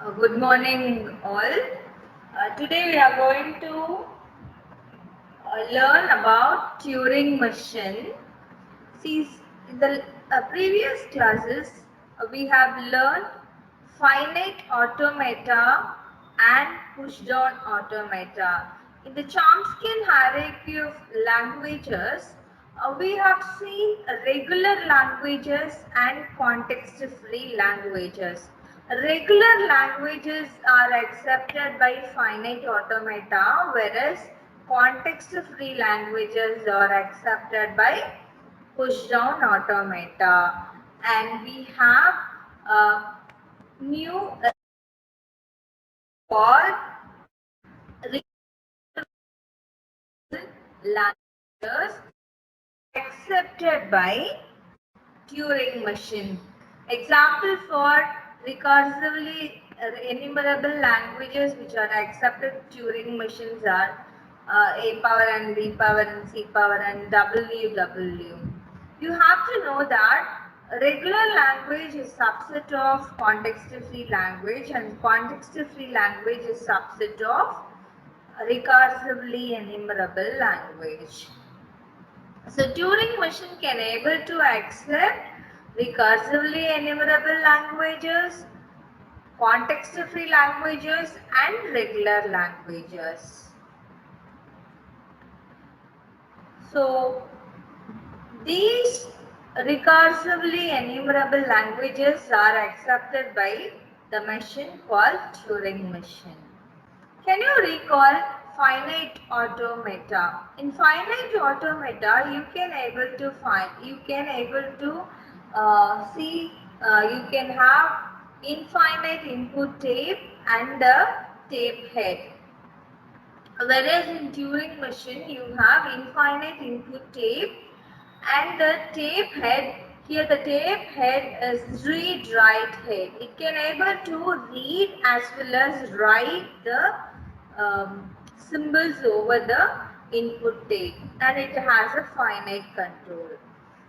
Good morning, all. Today we are going to learn about Turing machine. See, in the previous classes, we have learned finite automata and push-down automata. In the Chomsky hierarchy of languages, we have seen regular languages and context-free languages. Regular languages are accepted by finite automata, whereas context-free languages are accepted by push-down automata. And we have a new called languages accepted by Turing machine. Example for recursively enumerable languages which are accepted Turing machines are A power n, B power n, C power n, W. You have to know that regular language is subset of context-free language and context-free language is subset of recursively enumerable language. So Turing machine can able to accept recursively enumerable languages, context-free languages and regular languages. So these recursively enumerable languages are accepted by the machine called Turing machine. Can you recall finite automata? In finite automata, you can able to see, you can have infinite input tape and the tape head. Whereas in Turing machine, you have infinite input tape and the tape head. Here the tape head is read-write head. It can able to read as well as write the symbols over the input tape, and it has a finite control.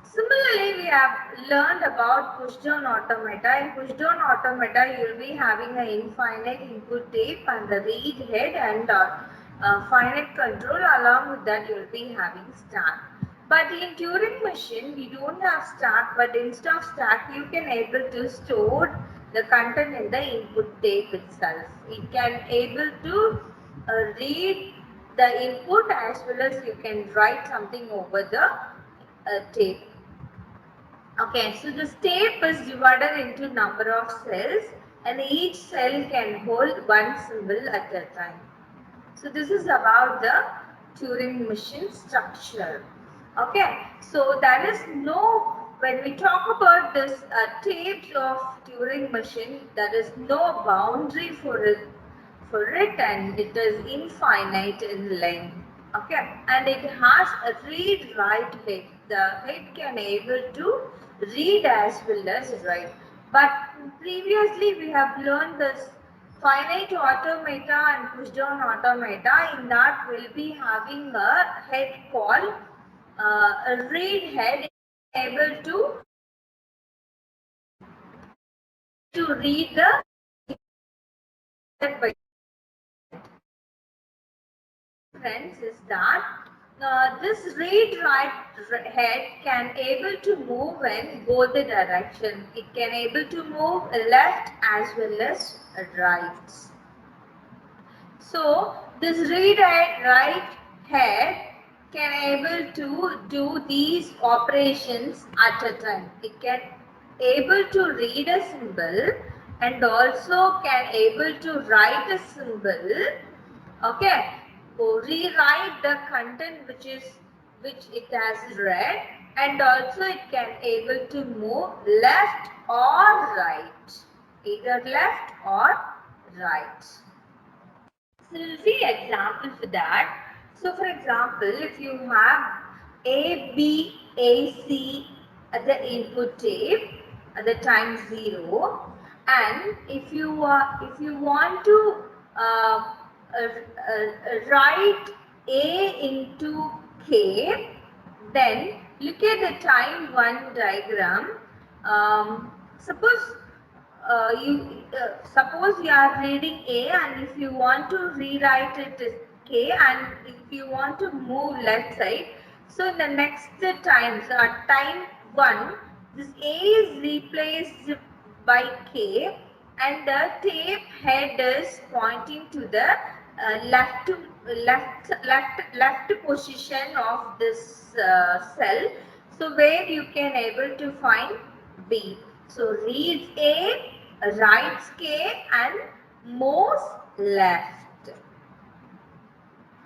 Similarly, we have learned about push-down automata. In push-down automata, you will be having an infinite input tape and the read head and finite control. Along with that, you will be having stack. But in Turing machine, we don't have stack, but instead of stack, you can able to store the content in the input tape itself. It can able to read the input as well as you can write something over the tape. Okay, so this tape is divided into number of cells and each cell can hold one symbol at a time. So this is about the Turing machine structure. Okay, so there is no, when we talk about this tapes of Turing machine, there is no boundary for it and it is infinite in length. Okay, and it has a read write head. The head can able to read as well as write. But previously we have learned this finite automata and push-down automata. In that we'll be having a head called a read head able to read the difference is that this read write head can able to move in both the direction. It can able to move left as well as right. So this read write head can able to do these operations at a time. It can able to read a symbol and also can able to write a symbol. Okay, so rewrite the content which it has read, and also it can able to move left or right, either left or right. So we'll see example for that. So for example, if you have A, B, A, C at the input tape at the time 0, and if you want to write A into K, then look at the time 1 diagram. Suppose suppose you are reading A, and if you want to rewrite it as K, and if you want to move left side, so in the next time, so at time 1, this A is replaced by K, and the tape head is pointing to the left position of this cell, so where you can able to find B. So reads A, writes K, and moves left.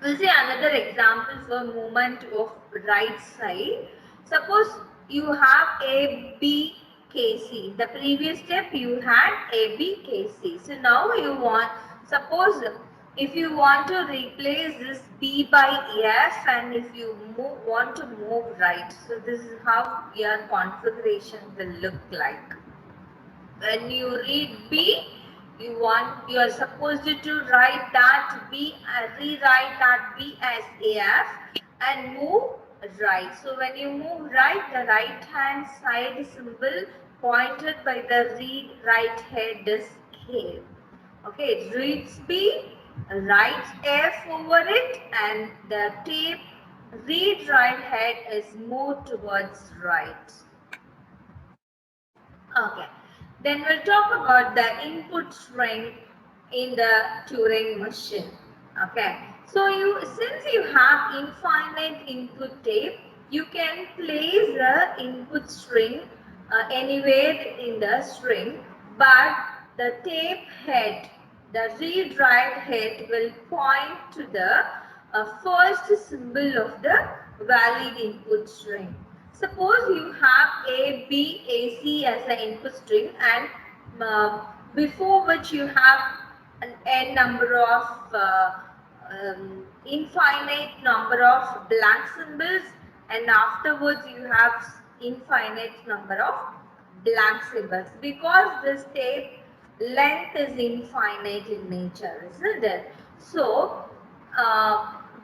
We'll see another example for movement of right side. Suppose you have A, B, K, C. The previous step you had A, B, K, C. So now you want, suppose if you want to replace this B by F, and if you want to move right. So this is how your configuration will look like. When you read B, you are supposed to write that B, rewrite that B as AF and move right. So when you move right, the right hand side symbol pointed by the read right head is K. Okay, it reads B, writes F over it, and the tape read right head is moved towards right. Okay, then we'll talk about the input string in the Turing machine. Okay, so since you have infinite input tape, you can place the input string anywhere in the string, but the tape head, the read write head will point to the first symbol of the valid input string. Suppose you have A, B, A, C as the input string, and before which you have an n number of infinite number of blank symbols, and afterwards you have infinite number of blank symbols, because this tape length is infinite in nature, isn't it? So,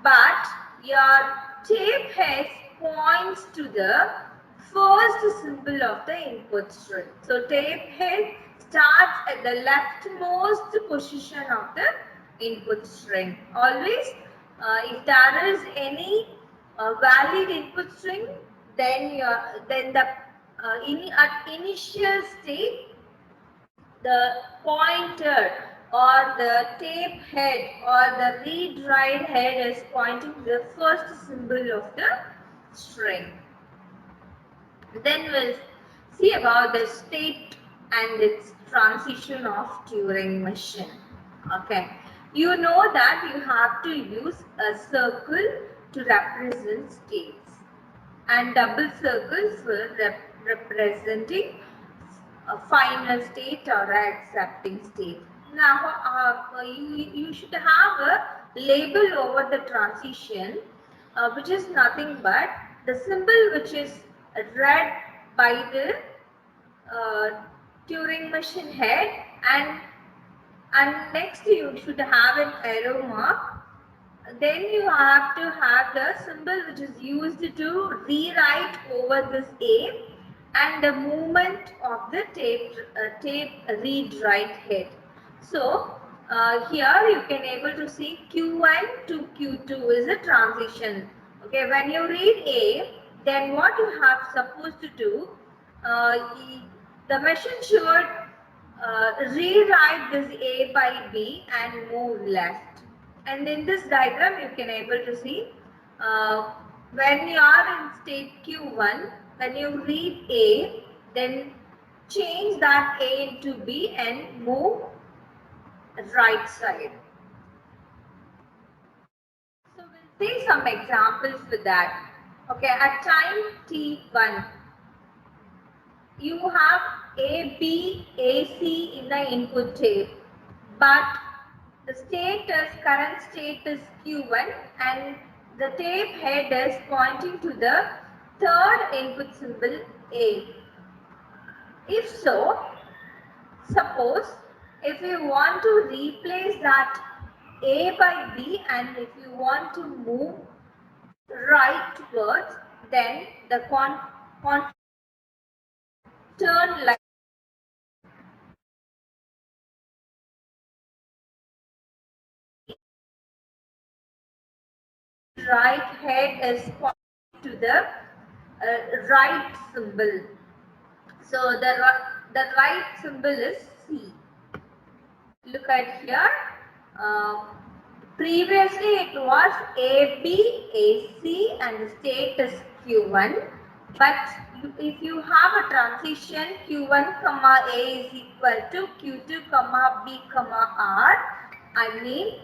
but your tape head points to the first symbol of the input string. So tape head starts at the leftmost position of the input string. Always, if there is any valid input string, then the at initial state, the pointer or the tape head or the read write head is pointing to the first symbol of the string. Then we'll see about the state and its transition of Turing machine. Okay, you know that you have to use a circle to represent states, and double circles for representing a final state or accepting state. Now, you should have a label over the transition, which is nothing but the symbol which is read by the Turing machine head, and next you should have an arrow mark. Then you have to have the symbol which is used to rewrite over this A, and the movement of the tape read write head. So here you can able to see Q1 to Q2 is a transition. Okay, when you read A, then what you have supposed to do, the machine should rewrite this A by B and move left. And in this diagram you can able to see, when you are in state Q1, when you read A, then change that A into B and move right side. So we'll see some examples with that. Okay, at time T1, you have A, B, A, C in the input tape, but the current state is Q1, and the tape head is pointing to the third input symbol A. If so, suppose if you want to replace that A by B, and if you want to move right towards, then the turn like right head is pointing to the right symbol. So the right symbol is C. Look at here. Uh, Previously it was AB, AC and the state is Q1. But if you have a transition Q1 comma A is equal to Q2 comma B comma R, I mean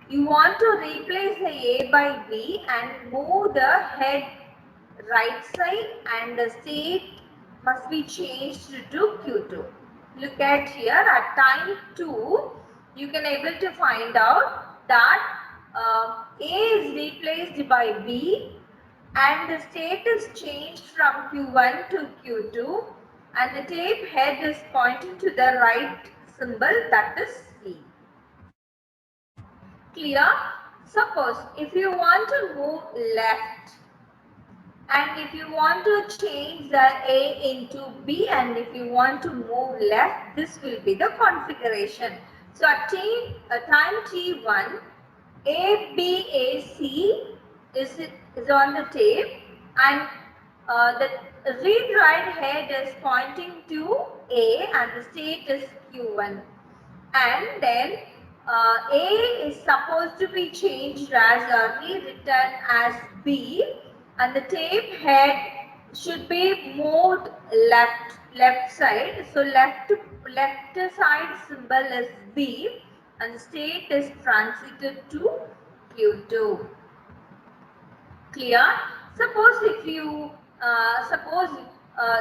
you want to replace the A by B and move the head right side and the state must be changed to Q2. Look at here at time 2 you can able to find out that A is replaced by B and the state is changed from Q1 to Q2 and the tape head is pointing to the right symbol, that is C. Clear? Suppose if you want to move left and if you want to change the A into B and if you want to move left, this will be the configuration. So at time T1, ABAC is on the tape and the read write head is pointing to A and the state is Q1. And then A is supposed to be changed as rewritten as B and the tape head should be moved left side. So left side symbol is B and the state is transited to Q2. Clear? Suppose if you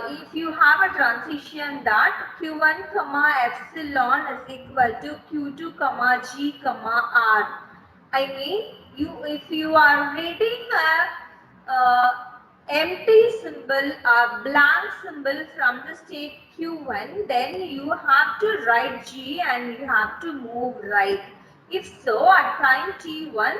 if you have a transition that Q1 comma epsilon is equal to Q2 comma G comma R. I mean if you are reading a empty symbol or blank symbol from the state Q1, then you have to write G and you have to move right. If so, at time T1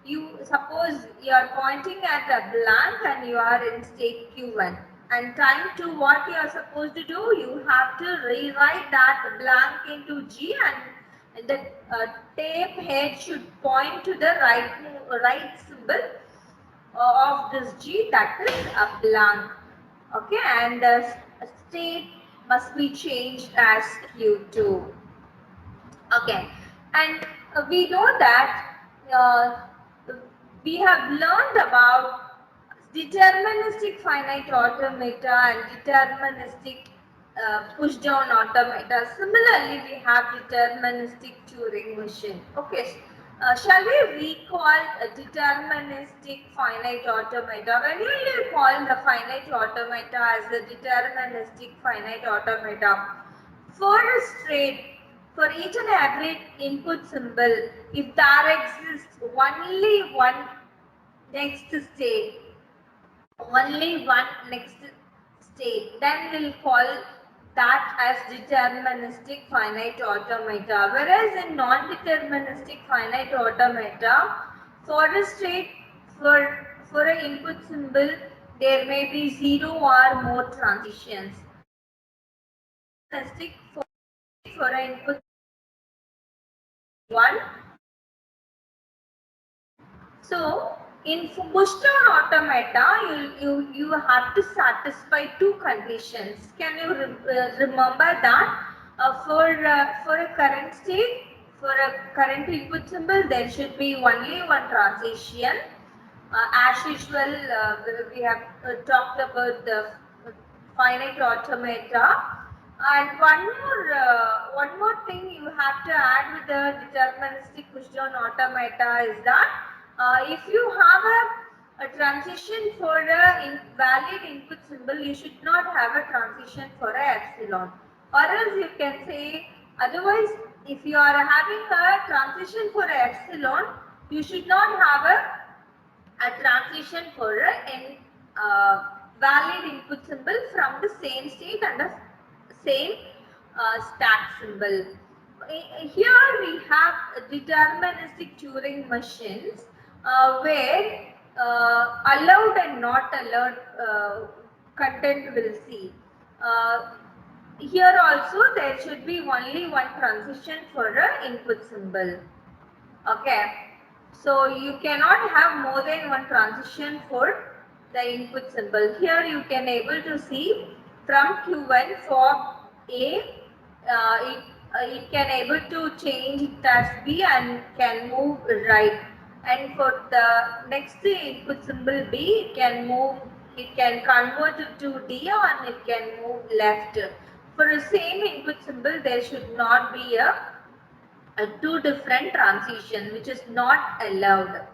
you suppose you are pointing at a blank and you are in state Q1 and time 2 what you are supposed to do, you have to rewrite that blank into G and the tape head should point to the right symbol of this G, that is a blank. Okay, and the state must be changed as Q2. Okay, and we know that we have learned about deterministic finite automata and deterministic push down automata. Similarly, we have deterministic Turing machine. Okay, shall we recall a deterministic finite automata? When you call the finite automata as a deterministic finite automata, for a straight, for each and every input symbol, if there exists only one next state, then we'll call that as deterministic finite automata. Whereas in non-deterministic finite automata, for a state, for an input symbol, there may be 0 or more transitions. For an input 1. So in push-down automata, you have to satisfy 2 conditions. Can you remember that? For a current state, for a current input symbol, there should be only one transition. As usual, we have talked about the finite automata. And one more thing you have to add with the deterministic push-down automata is that if you have a transition for a valid input symbol, you should not have a transition for a epsilon. Or else you can say, otherwise, if you are having a transition for a epsilon, you should not have a transition for a valid input symbol from the same state and the same stack symbol. Here we have deterministic Turing machines where allowed and not allowed content will see. Here also there should be only one transition for a input symbol. Okay. So you cannot have more than one transition for the input symbol. Here you can able to see from Q1 for A, it can able to change it as B and can move right. And for the next input symbol B, it can convert it to D and it can move left. For the same input symbol, there should not be a two different transition which is not allowed.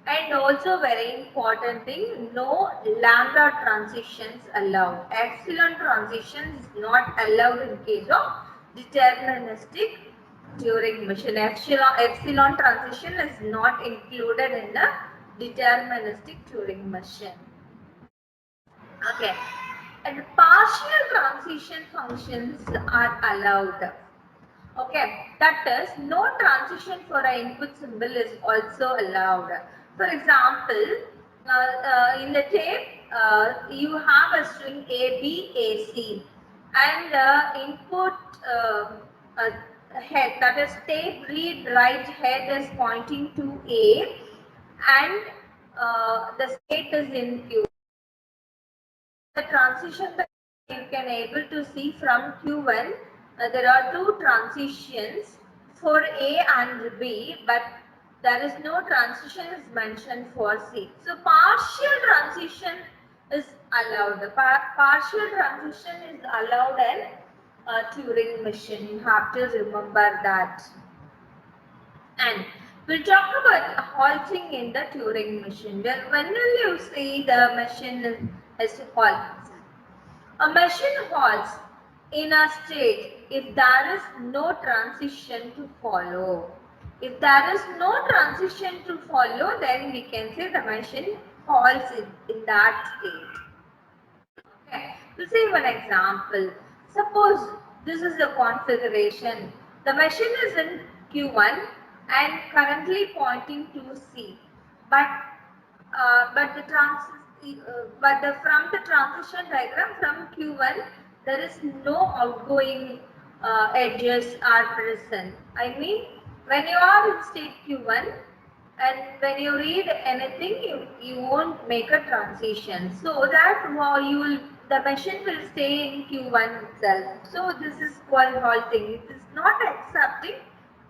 And also very important thing, no lambda transitions allowed. Epsilon transition is not allowed in case of deterministic Turing machine. Epsilon transition is not included in the deterministic Turing machine. Okay, and partial transition functions are allowed. Okay, that is, no transition for an input symbol is also allowed. For example, in the tape, you have a string A, B, A, C, and the input head, that is tape read write head, is pointing to A, and the state is in Q. The transition that you can able to see from Q1, there are two transitions for A and B, but there is no transition is mentioned for C. So partial transition is allowed. The partial transition is allowed in Turing machine. You have to remember that. And we'll talk about halting in the Turing machine. When will you see the machine is halt? A machine halts in a state if there is no transition to follow. If there is no transition to follow, then we can say the machine halts in that state. Okay, we'll see one example. Suppose this is the configuration. The machine is in Q1 and currently pointing to C, but from the transition diagram from Q1 there is no outgoing edges are present. I mean, when you are in state Q1 and when you read anything, you won't make a transition, so that the machine will stay in Q1 itself. So this is called halting. It is not accepting,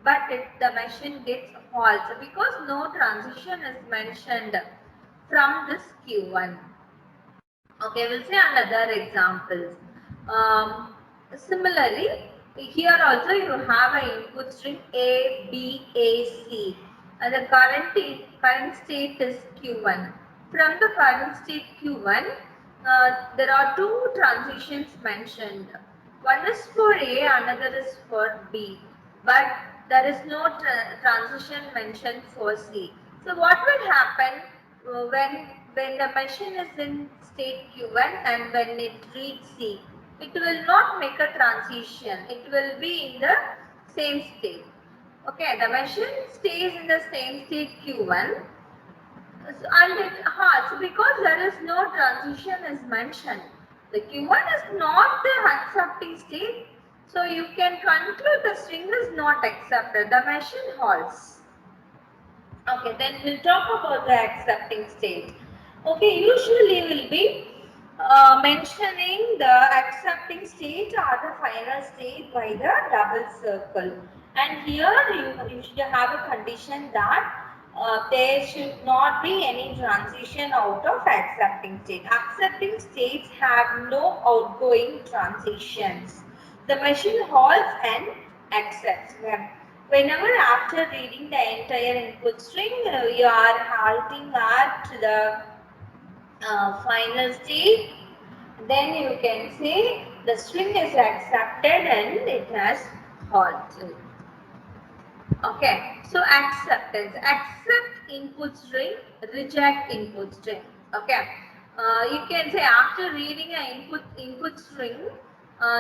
but the machine gets halt because no transition is mentioned from this Q1. Okay, we'll see another examples. Similarly, here also you have an input string A, B, A, C, and the current state is Q1. From the current state Q1, there are two transitions mentioned. One is for A, another is for B, but there is no transition mentioned for C. So what will happen when the machine is in state Q1 and when it reads C? It will not make a transition. It will be in the same state. Okay, the machine stays in the same state Q1 and it halts because there is no transition is mentioned. The Q1 is not the accepting state, so you can conclude the string is not accepted. The machine halts. Okay, then we'll talk about the accepting state. Okay, usually we'll be mentioning the accepting state or the final state by the double circle. And here you should have a condition that there should not be any transition out of accepting state. Accepting states have no outgoing transitions. The machine halts and accepts them. Whenever after reading the entire input string, you are halting at the final state, then you can say the string is accepted and it has halted. Okay, so acceptance. Accept input string, reject input string. Okay, you can say after reading an input string,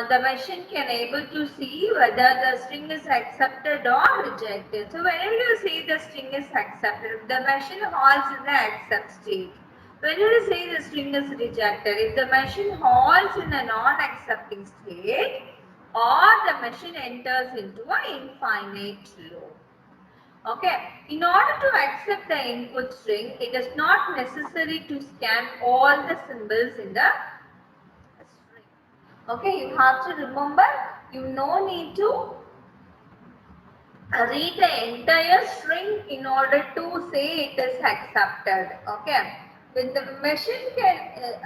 the machine can able to see whether the string is accepted or rejected. So whenever you see the string is accepted, the machine halts in the accept state. When you say the string is rejected, if the machine halts in a non-accepting state, or the machine enters into an infinite loop. Okay, in order to accept the input string, it is not necessary to scan all the symbols in the string. Okay, you have to remember, you no need to read the entire string in order to say it is accepted. Okay, when the machine can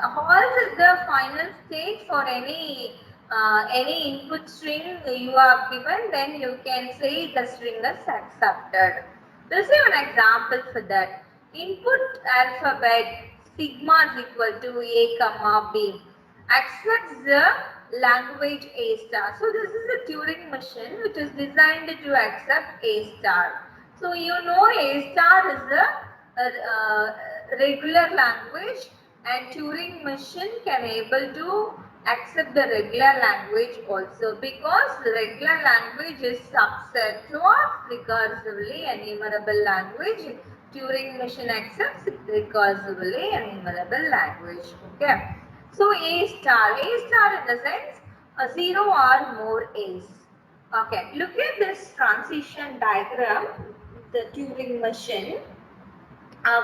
halt the final state for any input string you have given, then you can say the string is accepted. This is an example for that. Input alphabet sigma is equal to a comma b accepts the language A star. So this is a Turing machine which is designed to accept A star. So you know A star is a regular language, and Turing machine can able to accept the regular language also, because the regular language is subset of recursively enumerable language. Turing machine accepts recursively enumerable language. Okay. So A star in the sense 0 or more A's. Okay, look at this transition diagram, the Turing machine.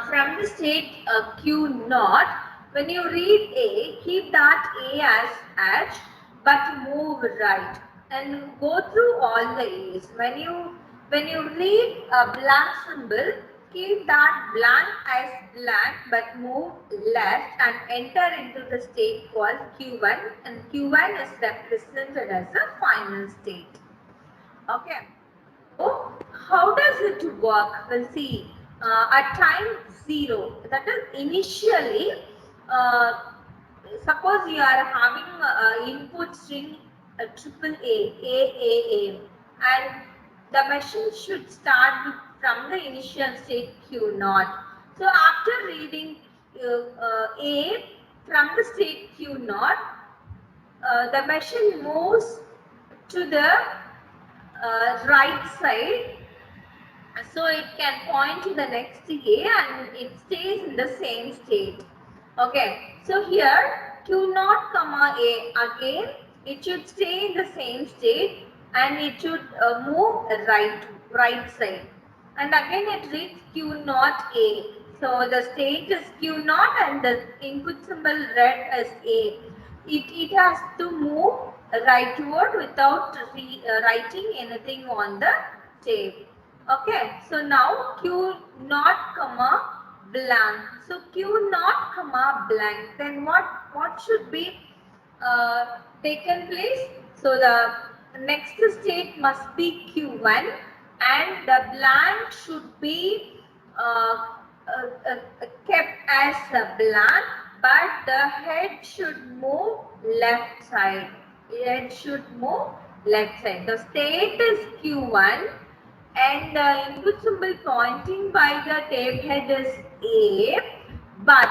From the state Q naught, when you read A, keep that A as H, but move right and go through all the A's. When you read a blank symbol, keep that blank as blank, but move left and enter into the state called Q1, and Q1 is represented as a final state. Okay. So, how does it work? We'll see. At time 0, that is initially, uh, suppose you are having input string triple A, and the machine should start from the initial state Q naught. So, after reading A from the state Q naught, the machine moves to the right side, so it can point to the next A and it stays in the same state. Okay, so here Q naught comma A, again it should stay in the same state and it should move right side, and again it reads Q naught A. So the state is Q naught and the input symbol read as A. It has to move rightward without writing anything on the tape. Okay, so now Q naught comma blank. So Q naught comma blank. Then what should be taken place? So the next state must be Q1, and the blank should be kept as a blank, but the head should move left side. Head should move left side. The state is Q1 and the input symbol pointing by the tape head is A, but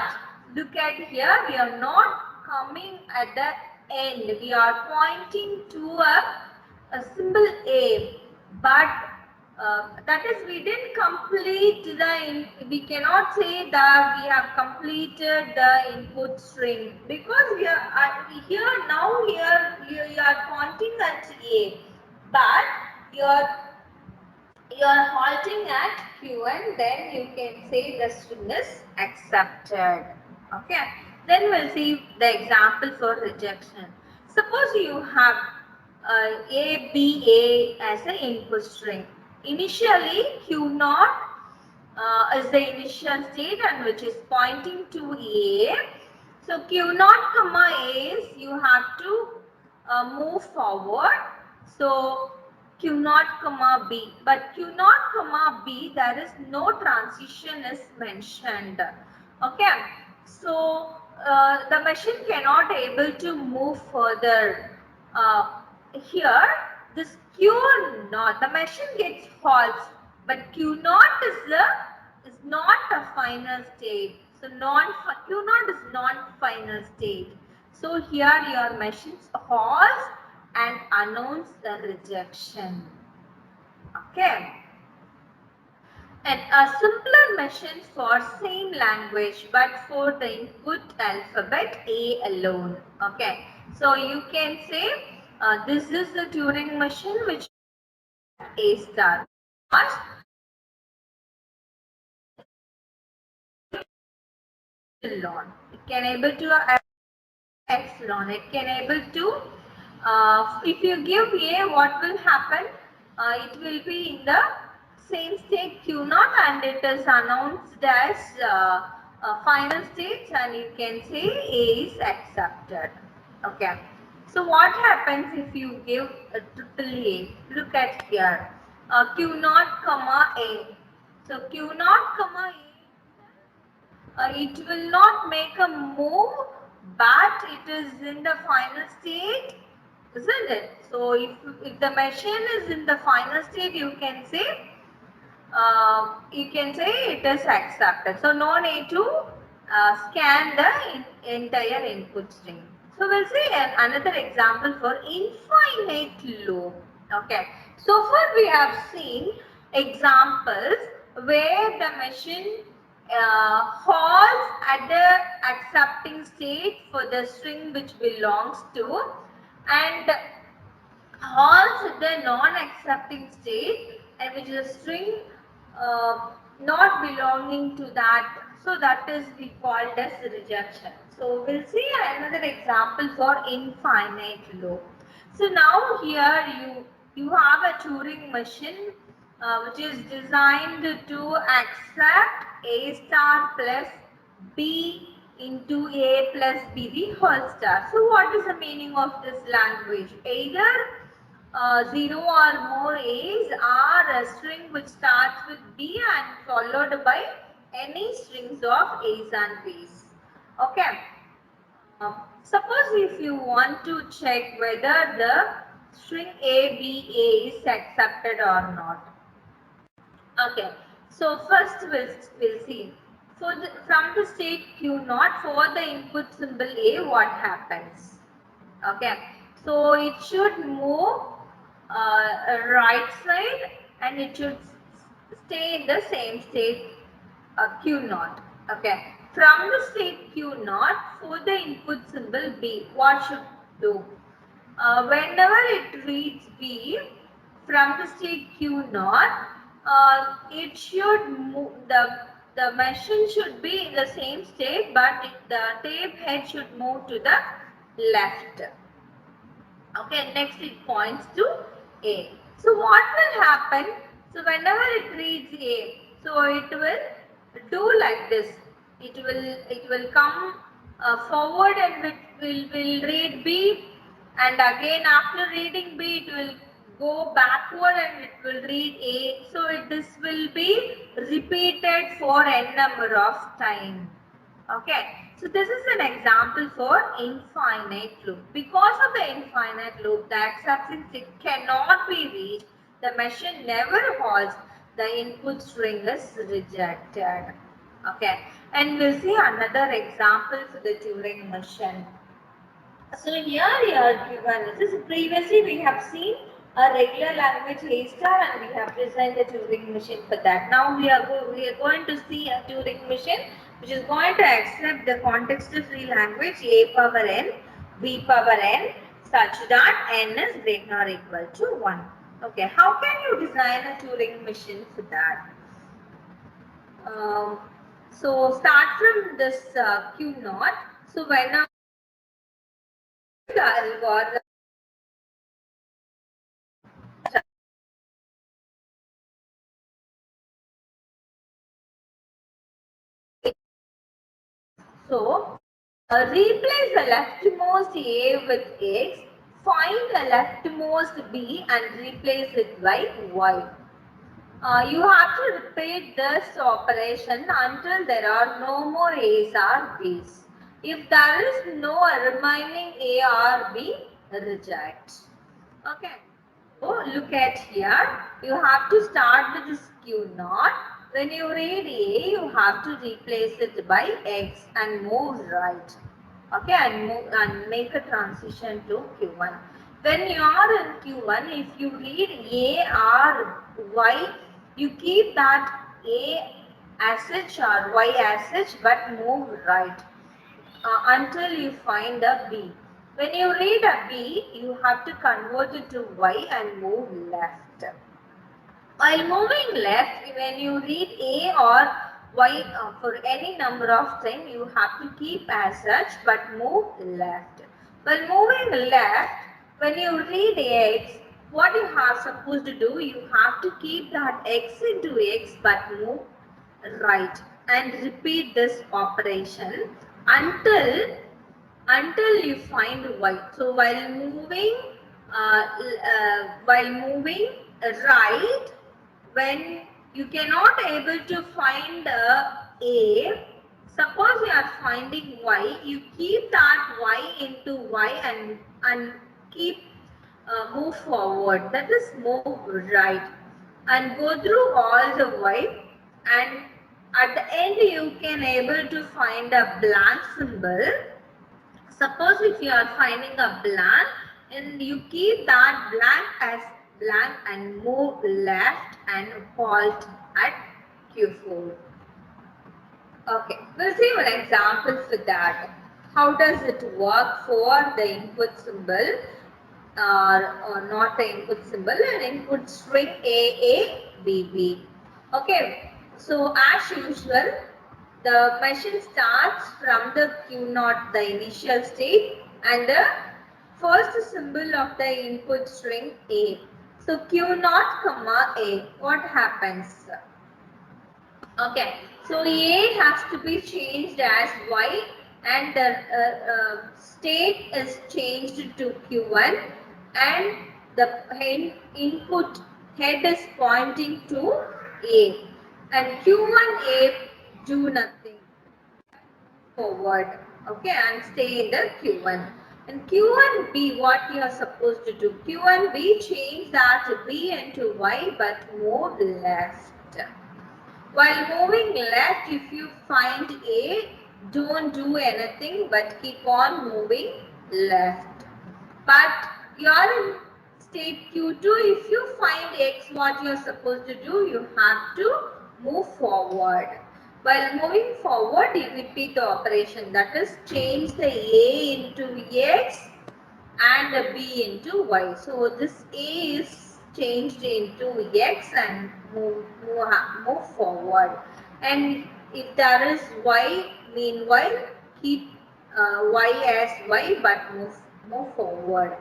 look at here, we are not coming at the end, we are pointing to a symbol A, but that is we didn't complete we cannot say that we have completed the input string, because we are here now, here you are pointing at A, but you are halting at Q, and then you can say the string is accepted. Okay. Then we'll see the example for rejection. Suppose you have A, B, A as an input string. Initially, Q naught is the initial state and which is pointing to A. So Q naught comma A is you have to move forward. So Q naught comma B, but Q naught comma B, there is no transition is mentioned. Okay, so the machine cannot able to move further. Here this Q naught, the machine gets false, but Q naught is not a final state. So Q naught is not final state. So here your machine halts and announce the rejection. Okay. And a simpler machine for same language but for the input alphabet A alone. Okay. So you can say this is the Turing machine which A star. epsilon. It can able to epsilon. It can able to, if you give A, what will happen? It will be in the same state Q naught, and it is announced as final states, and you can say A is accepted. Okay. So what happens if you give a triple A? Look at here. Q naught comma A. So Q naught comma A, it will not make a move, but it is in the final state, isn't it? So if the machine is in the final state, you can say it is accepted. So no need to scan the entire input string. So we'll see another example for infinite loop. Okay. So far we have seen examples where the machine halts at the accepting state for the string which belongs to, and halts at the non-accepting state, and which is a string not belonging to that. So that is we called as rejection. So we'll see another example for infinite loop. So now here you have a Turing machine which is designed to accept A star plus B into A plus B the whole star. So what is the meaning of this language? Either 0 or more A's are a string which starts with B and followed by any strings of A's and B's. Okay. Suppose if you want to check whether the string ABA is accepted or not. Okay, so first we'll see from the state Q naught for the input symbol A, what happens. Okay, so it should move right side, and it should stay in the same state Q naught. Okay, from the state Q naught for the input symbol B, what should do? Whenever it reads B from the state Q naught, it should move, the machine should be in the same state, but the tape head should move to the left. Okay, next it points to A. So what will happen? So whenever it reads A, so it will do like this. It will come forward, and it will read B, and again after reading B it will go backward and it will read A. So this will be repeated for n number of times. Okay, so this is an example for infinite loop. Because of the infinite loop, the accepting state cannot be reached. The machine never halts. The input string is rejected. Okay, and we'll see another example for the Turing machine. So here you are given, this is previously we have seen a regular language A star, and we have designed a Turing machine for that. Now we are going to see a Turing machine which is going to accept the context-free language A power n, B power n, such that n is greater or equal to 1. Okay, how can you design a Turing machine for that? So start from this Q naught. So when the algorithm, so replace the leftmost A with X, find the leftmost B and replace it by Y. You have to repeat this operation until there are no more A's or B's. If there is no remaining A or B, reject. Okay. So look at here. You have to start with this Q naught. When you read A, you have to replace it by X and move right. Okay, and make a transition to Q1. When you are in Q1, if you read A or Y, you keep that A as such or Y as such, but move right until you find a B. When you read a B, you have to convert it to Y and move left. While moving left, when you read A or for any number of time you have to keep as such but move left. While moving left, when you read x, what you have supposed to do, you have to keep that x into x but move right and repeat this operation until you find y. So while moving right, when you cannot able to find a, suppose you are finding y, you keep that y into y and keep move forward. That is move right and go through all the y, and at the end you can able to find a blank symbol. Suppose if you are finding a blank and you keep that blank as blank and move left and halt at Q4. Okay, we'll see one example for that. How does it work for the input symbol or not the input symbol, an input string AABB. Okay, so as usual, the machine starts from the Q naught, the initial state, and the first symbol of the input string A. So Q naught comma A, what happens? Okay, so A has to be changed as Y and the state is changed to Q1 and the input head is pointing to A and Q1A do nothing forward, okay, and stay in the Q1. And Q1B, what you are supposed to do? Q1B change that B into Y but move left. While moving left, if you find A, don't do anything but keep on moving left. But you are in state Q2, if you find X, what you are supposed to do, you have to move forward. While moving forward, you repeat the operation, that is change the A into X and a B into Y. So this A is changed into X and move forward. And if there is Y, meanwhile keep Y as Y but move forward.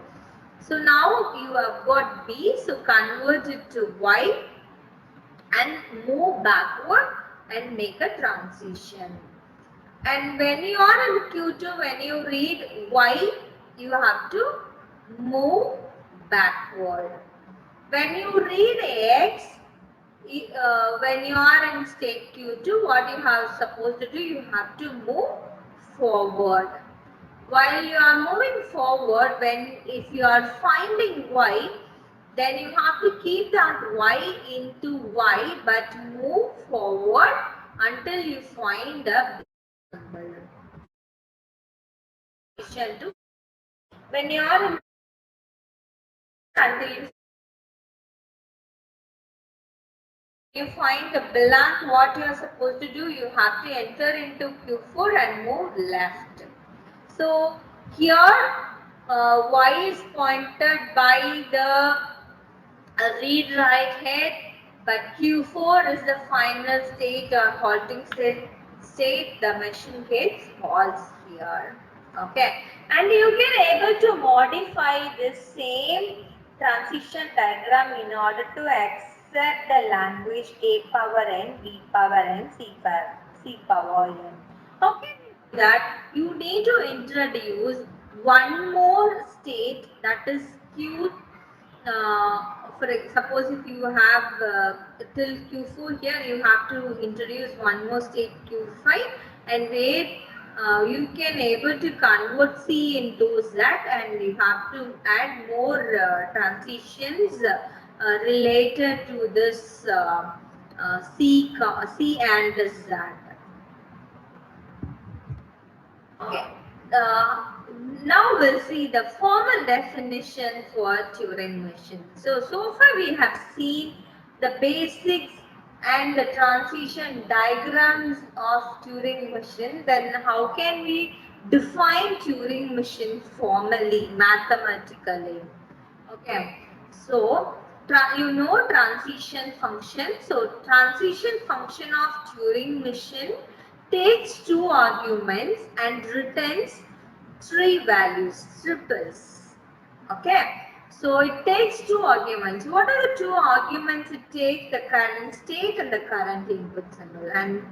So now you have got B, so convert it to Y and move backward and make a transition. And when you are in Q2, when you read Y, you have to move backward. When you read X, when you are in state Q2, what you have supposed to do, you have to move forward. While you are moving forward, if you are finding Y, then you have to keep that Y into Y but move forward until you find a number. When you are in until you find the blank, what you are supposed to do, you have to enter into Q4 and move left. So here Y is pointed by the read right head, but Q4 is the final state or halting state, the machine gets halts here. Okay, and you can able to modify this same transition diagram in order to accept the language A power n, B power n, C power n. How can you do that? You need to introduce one more state, that is Q. Suppose if you have till Q4 here, you have to introduce one more state Q5, and where you can able to convert C into Z, and you have to add more transitions related to this C and Z. Okay. Now we'll see the formal definition for Turing machine. So far we have seen the basics and the transition diagrams of Turing machine. Then how can we define Turing machine formally, mathematically? Okay. So you know transition function. So transition function of Turing machine takes two arguments and returns three values, triples. Okay. So it takes two arguments. What are the two arguments it takes? The current state and the current input symbol, and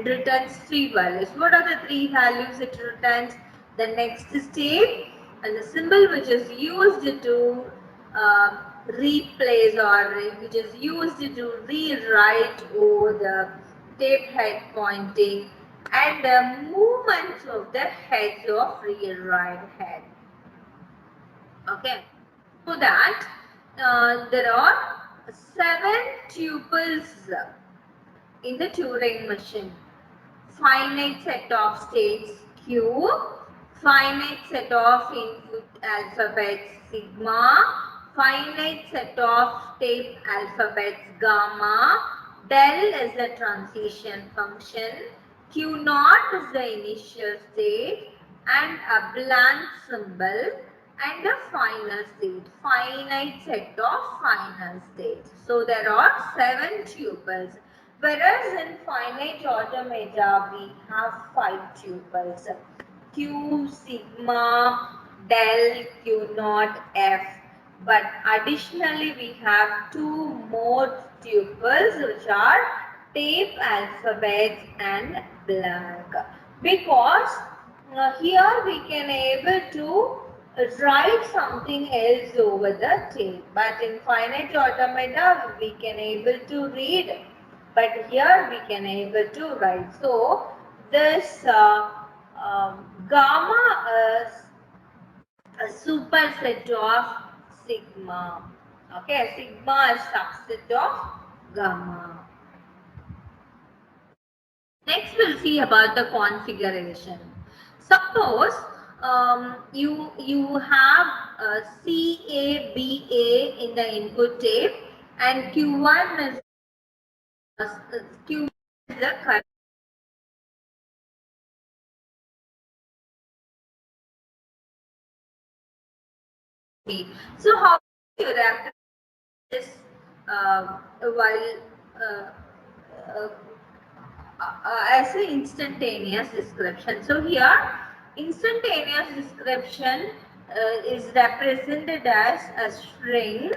returns three values. What are the three values it returns? The next state and the symbol which is used to replace, or which is used to rewrite over the tape head pointing, and the movements of the heads of rewrite head. Okay, so that there are 7 tuples in the Turing machine. Finite set of states Q, finite set of input alphabets sigma, finite set of tape alphabets gamma, del is the transition function, Q naught is the initial state, and a blank symbol, and the final state, finite set of final states. So there are 7 tuples. Whereas in finite automata we have 5 tuples, Q, sigma, del, Q naught, F. But additionally we have 2 more tuples which are tape alphabets and blank. Because here we can able to write something else over the tape. But in finite automata we can able to read, but here we can able to write. So this gamma is a superset of sigma. Okay, sigma is subset of gamma. Next we'll see about the configuration. Suppose you have CABA in the input tape, and Q1 is Q1 is the current. So how do you represent this while as an instantaneous description? So here instantaneous description is represented as a string.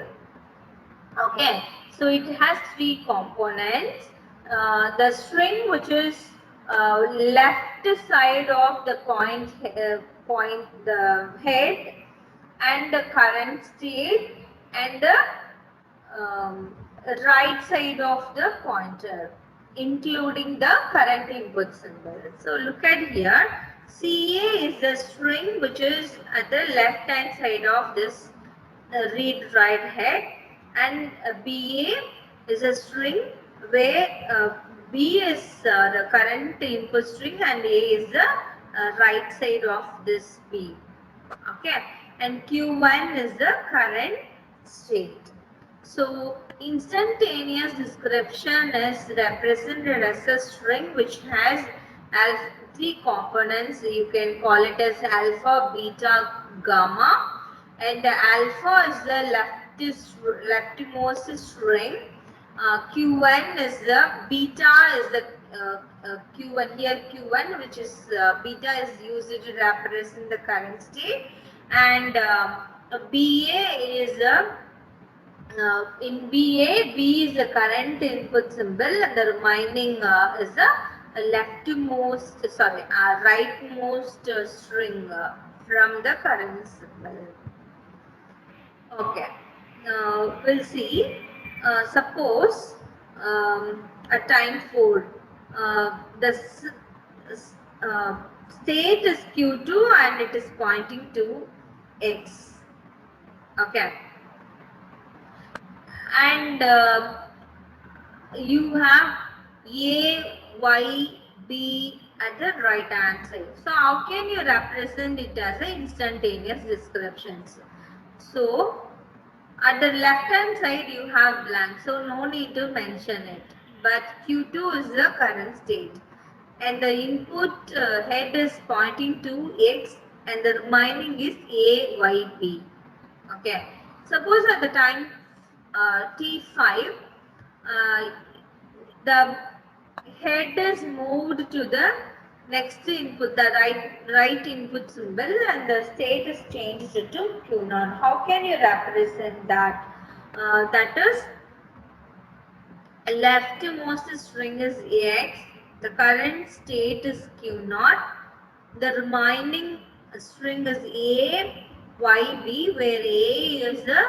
Okay, so it has 3 components. The string which is left side of the the head, and the current state, and the right side of the pointer, including the current input symbol. So look at here, CA is the string which is at the left hand side of this read write head, and BA is a string where B is the current input string and A is the right side of this B. Okay, and Q1 is the current state. So instantaneous description is represented as a string which has 3 components. You can call it as alpha, beta, gamma, and the alpha is the leftmost string. Q1 is the beta is the Q1 here, Q1 which is beta is used to represent the current state, and BA is in BA, B is the current input symbol, and the remaining is the rightmost string from the current symbol. Okay, now we'll see. Suppose at time 4, the state is Q2 and it is pointing to X. Okay, and you have A, Y, B at the right hand side. So how can you represent it as an instantaneous descriptions? So at the left hand side you have blank, so no need to mention it. But Q2 is the current state, and the input head is pointing to X, and the remaining is A, Y, B. Okay. Suppose at the time T5, the head is moved to the next input, the right input symbol, and the state is changed to Q0. How can you represent that? That is, leftmost string is X, the current state is Q0, the remaining string is A, Y, B, where A is the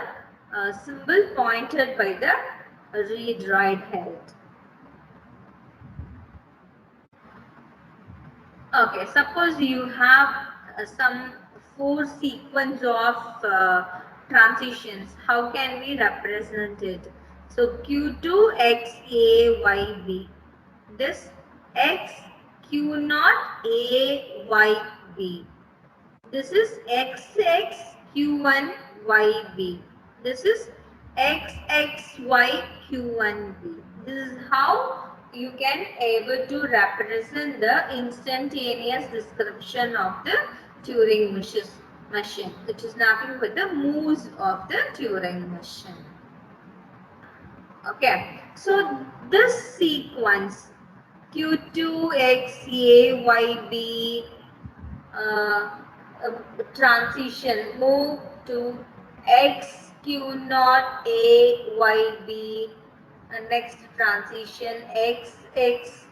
symbol pointed by the read write head. Okay, suppose you have some 4 sequence of transitions. How can we represent it? So Q2 X A Y B. This X Q naught A Y B. This is XX Q1 YB. This is XXY Q1B. This is how you can able to represent the instantaneous description of the Turing machine, which is nothing but the moves of the Turing machine. Okay, so this sequence Q2 XAYB transition move to X Q naught A Y B, next transition X X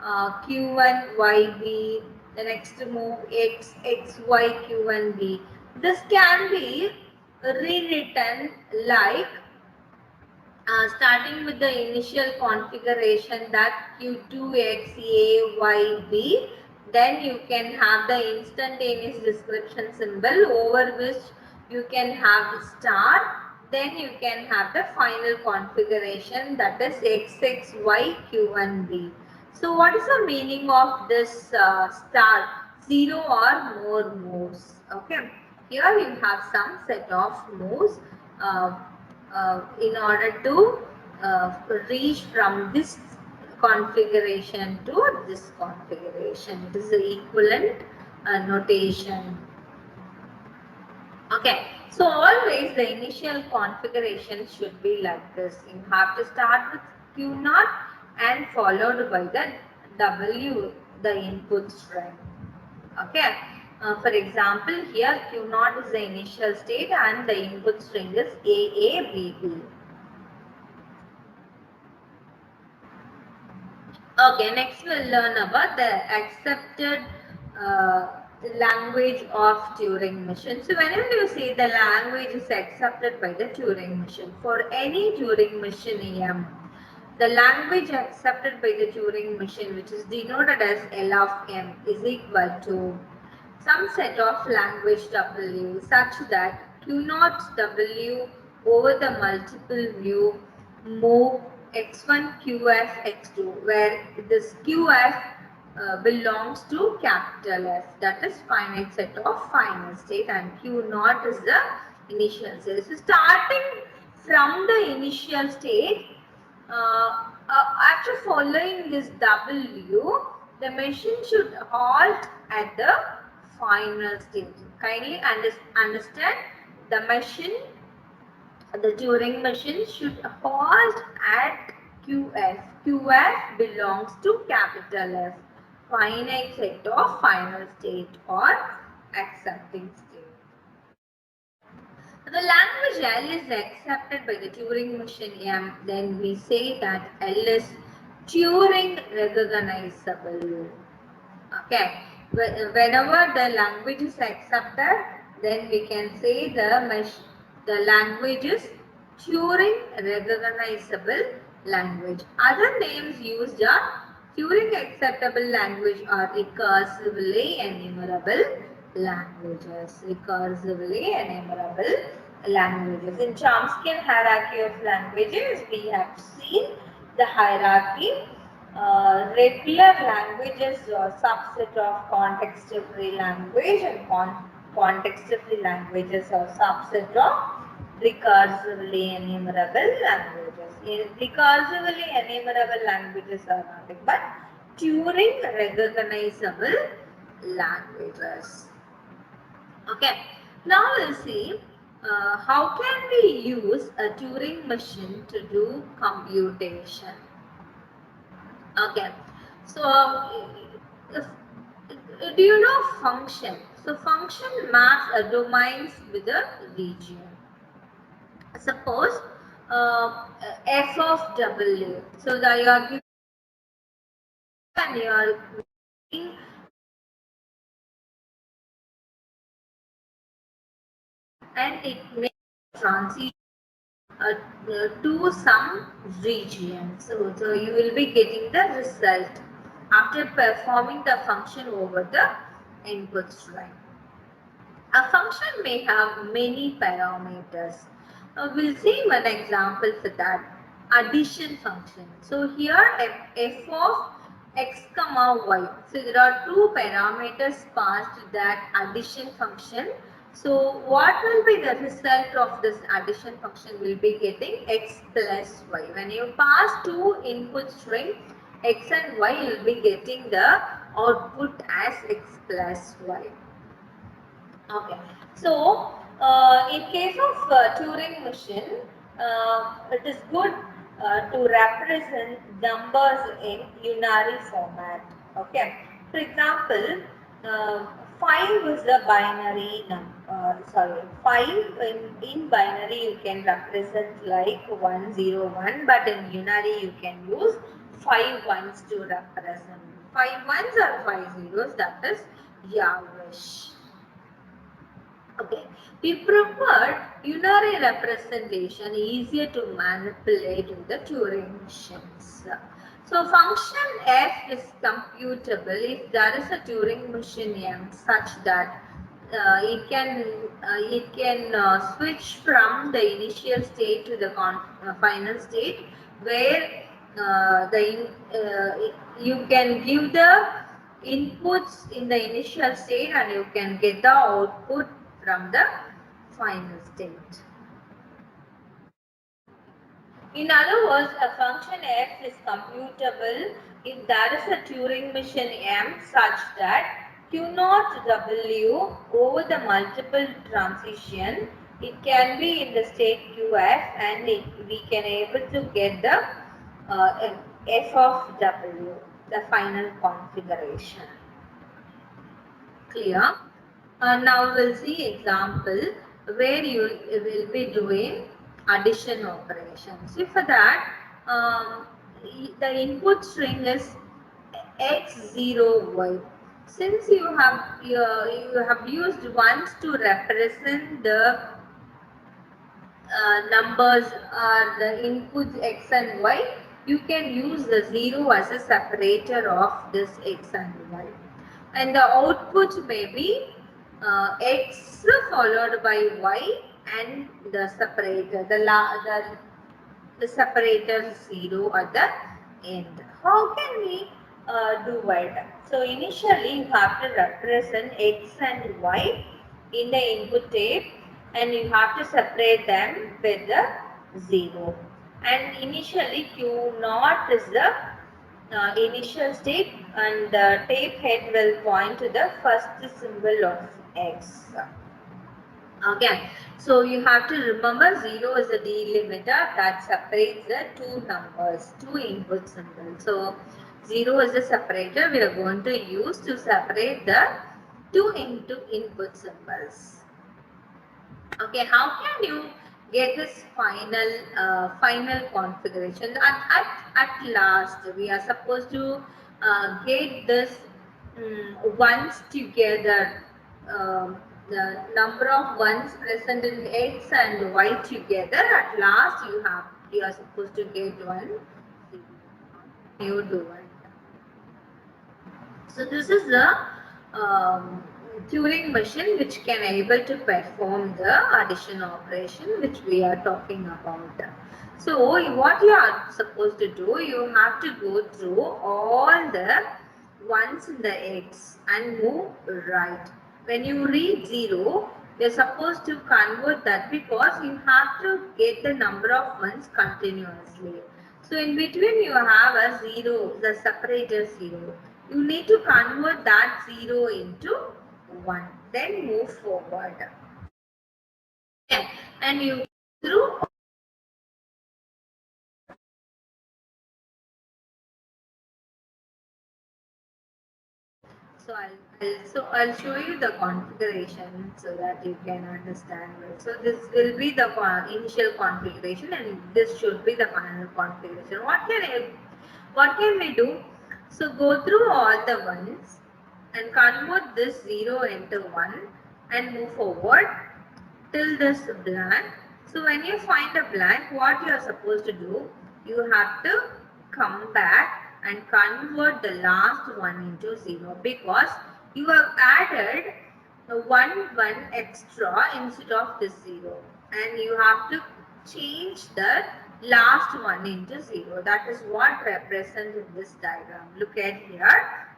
Q1 Y B, the next move X X Y Q1 B. This can be rewritten like starting with the initial configuration, that Q2XAYB, then you can have the instantaneous description symbol over which you can have the star, then you can have the final configuration, that is XXYQ1B. So what is the meaning of this star? 0 or more moves. Okay, here you have some set of moves in order to reach from this configuration to this configuration. It is the equivalent notation. Okay, so always the initial configuration should be like this. You have to start with Q naught and followed by the W, the input string. Okay, for example, here Q naught is the initial state and the input string is AABB. Okay, next we'll learn about the accepted language of Turing machine. So whenever you say the language is accepted by the Turing machine, for any Turing machine EM, the language accepted by the Turing machine, which is denoted as L of M, is equal to some set of language W such that Q naught W over the multiple view move x1 qf x2, where this qf belongs to capital F, that is finite set of final state, and q naught is the initial state. So starting from the initial state, after following this W, the machine should halt at the final state. Kindly understand, the Turing machine should halt at QF. QF belongs to capital F, finite set of final state or accepting state. The language L is accepted by the Turing machine M, then we say that L is Turing recognizable. Okay, whenever the language is accepted, then we can say the language is Turing recognizable language. Other names used are Turing acceptable language or recursively enumerable languages. Recursively enumerable languages. In Chomsky hierarchy of languages, we have seen the hierarchy. Regular languages are subset of context-free language, and context-free languages are subset of recursively enumerable languages. Recursively enumerable languages are nothing but Turing recognizable languages. Okay, now we'll see how can we use a Turing machine to do computation? Okay, so do you know function? So function maps domains with a region. Suppose f of w. So that you are giving and you are giving and it makes transition uh, to some region. So you will be getting the result after performing the function over the input string. A function may have many parameters. We'll see one example for that. Addition function. So here f of x comma y. So there are two parameters passed to that addition function. So what will be the result of this addition function? Will be getting x plus y. When you pass two input string x and y, you will be getting the output as x plus y. Okay. So, in case of Turing machine, it is good to represent numbers in unary format. Okay. For example, 5 is the binary number. Sorry, 5 in binary you can represent like 101, but in unary you can use 5 ones to represent. 5 ones or 5 zeros, that is Yavish. Okay, we prefer unary representation easier to manipulate in the Turing machines. So function f is computable if there is a Turing machine m such that it can switch from the initial state to the final state where you can give the inputs in the initial state and you can get the output from the final state. In other words, a function f is computable if there is a Turing machine m such that q naught w over the multiple transition, it can be in the state qf and we can able to get the f of w, the final configuration. Clear? Now we'll see example where you will be doing addition operations. So for that, the input string is x0y. Since you have used ones to represent the numbers are the inputs x and y, you can use the 0 as a separator of this x and y. And the output may be x followed by y and the separator, the separator 0 at the end. How can we do it? So initially you have to represent x and y in the input tape and you have to separate them with the 0. And initially q naught is the initial state and the tape head will point to the first symbol of x. Okay, so you have to remember 0 is a delimiter that separates the two numbers, two input symbols. So 0 is a separator we are going to use to separate the two input symbols. Okay, how can you get this final configuration? At last, we are supposed to get this ones together. The number of ones present in x and y together. At last, you are supposed to get one. You do it. So this is the Turing machine which can able to perform the addition operation which we are talking about. So what you are supposed to do, you have to go through all the ones in the x and move right. When you reach 0, you are supposed to convert that because you have to get the number of ones continuously. So in between you have a 0, the separator 0. You need to convert that 0 into 1. Then move forward. Yeah. And you through. So I'll show you the configuration so that you can understand it. So this will be the initial configuration, and this should be the final configuration. What can we do? So go through all the ones and convert this 0 into 1 and move forward till this blank. So when you find a blank, what you are supposed to do, you have to come back and convert the last one into 0, because you have added one extra instead of this 0, and you have to change the last one into 0. That is what represents in this diagram. Look at here,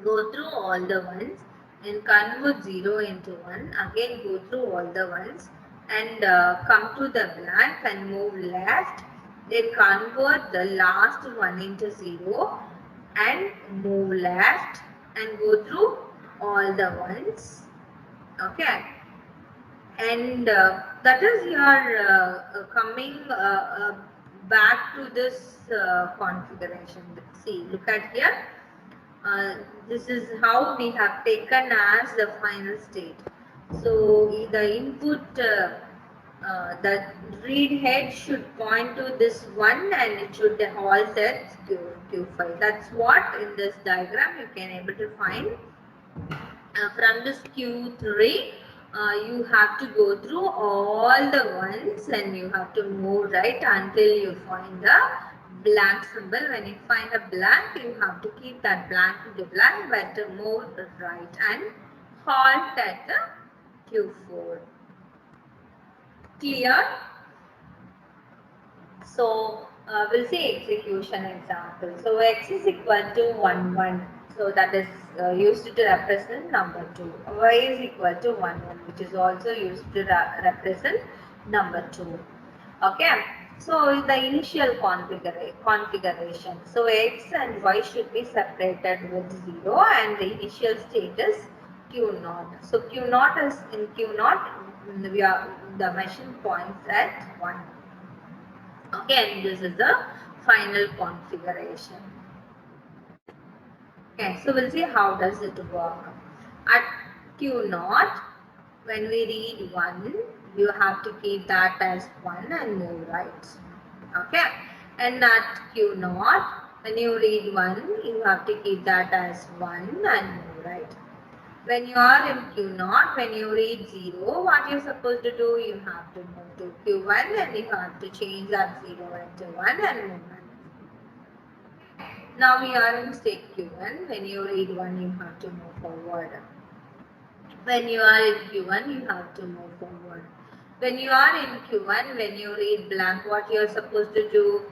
go through all the ones and convert 0 into 1. Again go through all the ones and come to the blank and move left. Then convert the last one into 0 and move left and go through all the ones. Okay, and that is your coming back to this configuration. See, look at here. This is how we have taken as the final state. So the input, the read head should point to this one and it should halt at Q5. That's what in this diagram you can able to find. From this Q3, you have to go through all the ones and you have to move right until you find the blank symbol. When you find a blank, you have to keep that blank to the blank, but move right and halt at the Q4. Clear? So we'll see execution example. So x is equal to 1 1. So that is used to represent number 2. Y is equal to 1 1, which is also used to represent number 2. Okay. So the initial configuration. So x and y should be separated with 0 and the initial state is q naught. So q naught is in q naught, we are the machine points at 1. Okay, and this is the final configuration. Okay, so we'll see how does it work. At Q naught, when we read 1, you have to keep that as 1 and move right. Okay, and at Q naught, when you read 1, you have to keep that as 1 and move right. When you are in Q naught, when you read 0, what you're supposed to do, you have to move to Q1 and you have to change that 0 into 1 and move on. Now we are in state Q1. When you read 1, you have to move forward. When you are in Q1, you have to move forward. When you are in Q1, when you read blank, what you are supposed to do,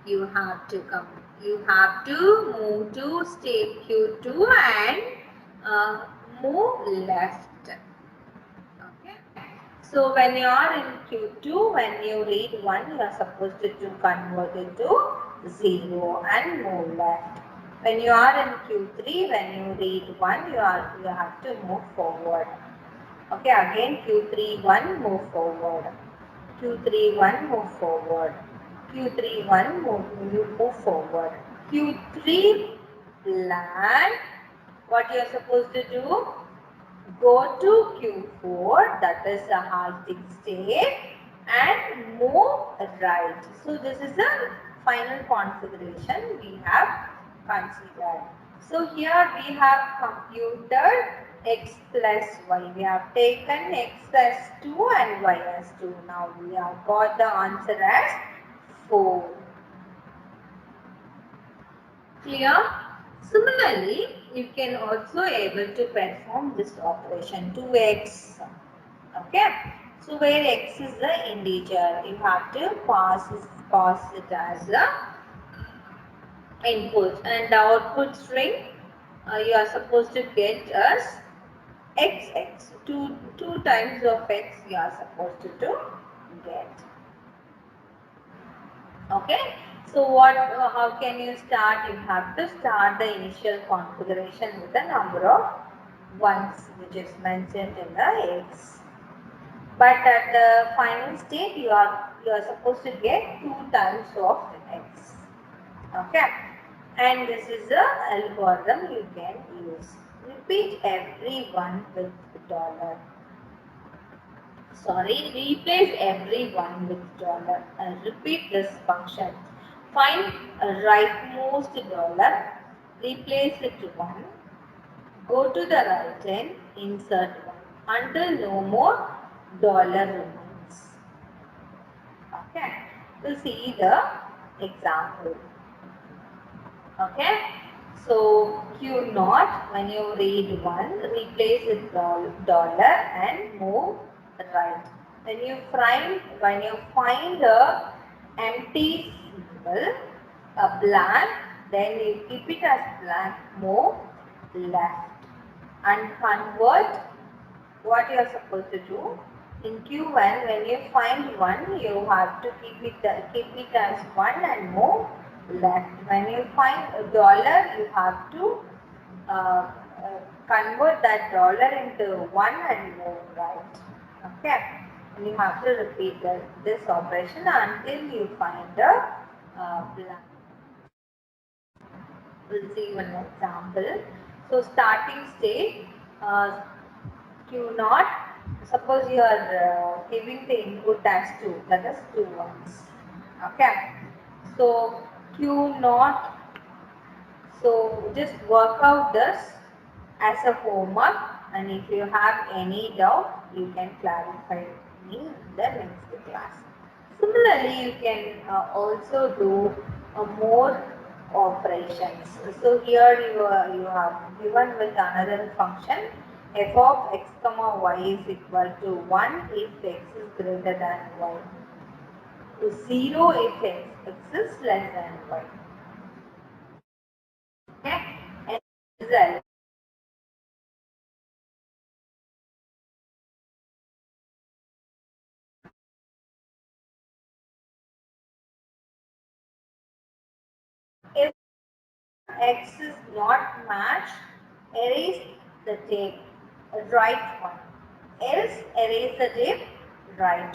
you have to come. You have to move to state Q2 and move left. Okay. So when you are in Q2, when you read 1, you are supposed to convert it to 0 and move left. When you are in Q3, when you read 1, you have to move forward. Okay, again Q3 1, move forward. Q3 1, move forward. Q3 1, move forward. Q3 blank. What you are supposed to do? Go to Q4, that is the halting state, and move right. So this is the final configuration we have considered. So here we have computed x plus y. We have taken x as 2 and y as 2. Now we have got the answer as 4. Clear? Similarly, you can also able to perform this operation 2x. Okay. So where x is the integer, you have to pass it as the input, and the output string you are supposed to get as xx. Two times of x you are supposed to get. Okay, so how can you start? You have to start the initial configuration with the number of ones which is mentioned in the x. but at the final state you are supposed to get 2 times of x. Okay, and this is the algorithm you can use. Repeat every one with dollar. Sorry, replace every one with dollar and repeat this function. Find a rightmost dollar, replace it to 1, go to the right end, insert 1 until no more dollar remains. Okay, we'll see the example. Okay, so Q naught, when you read 1, replace with dollar and move right. When you find a empty symbol, a blank, then you keep it as blank, move left and convert what you are supposed to do. In Q1, when you find 1, you have to keep it as 1 and move left. When you find a dollar, you have to uh, convert that dollar into 1 and move right. Okay. And you have to repeat this operation until you find the blank. We'll see one example. So starting state, uh, Q naught. Suppose you are giving the input as 2, that is 2 ones. Okay. So Q naught. So just work out this as a homework, and if you have any doubt, you can clarify me in the next class. Similarly, you can also do more operations. So here you have given with another function f of x comma y is equal to 1 if x is greater than y, to 0 if x is less than y. Okay, and result. If x is not matched, erase the tape, right one. Else erase the tape, right.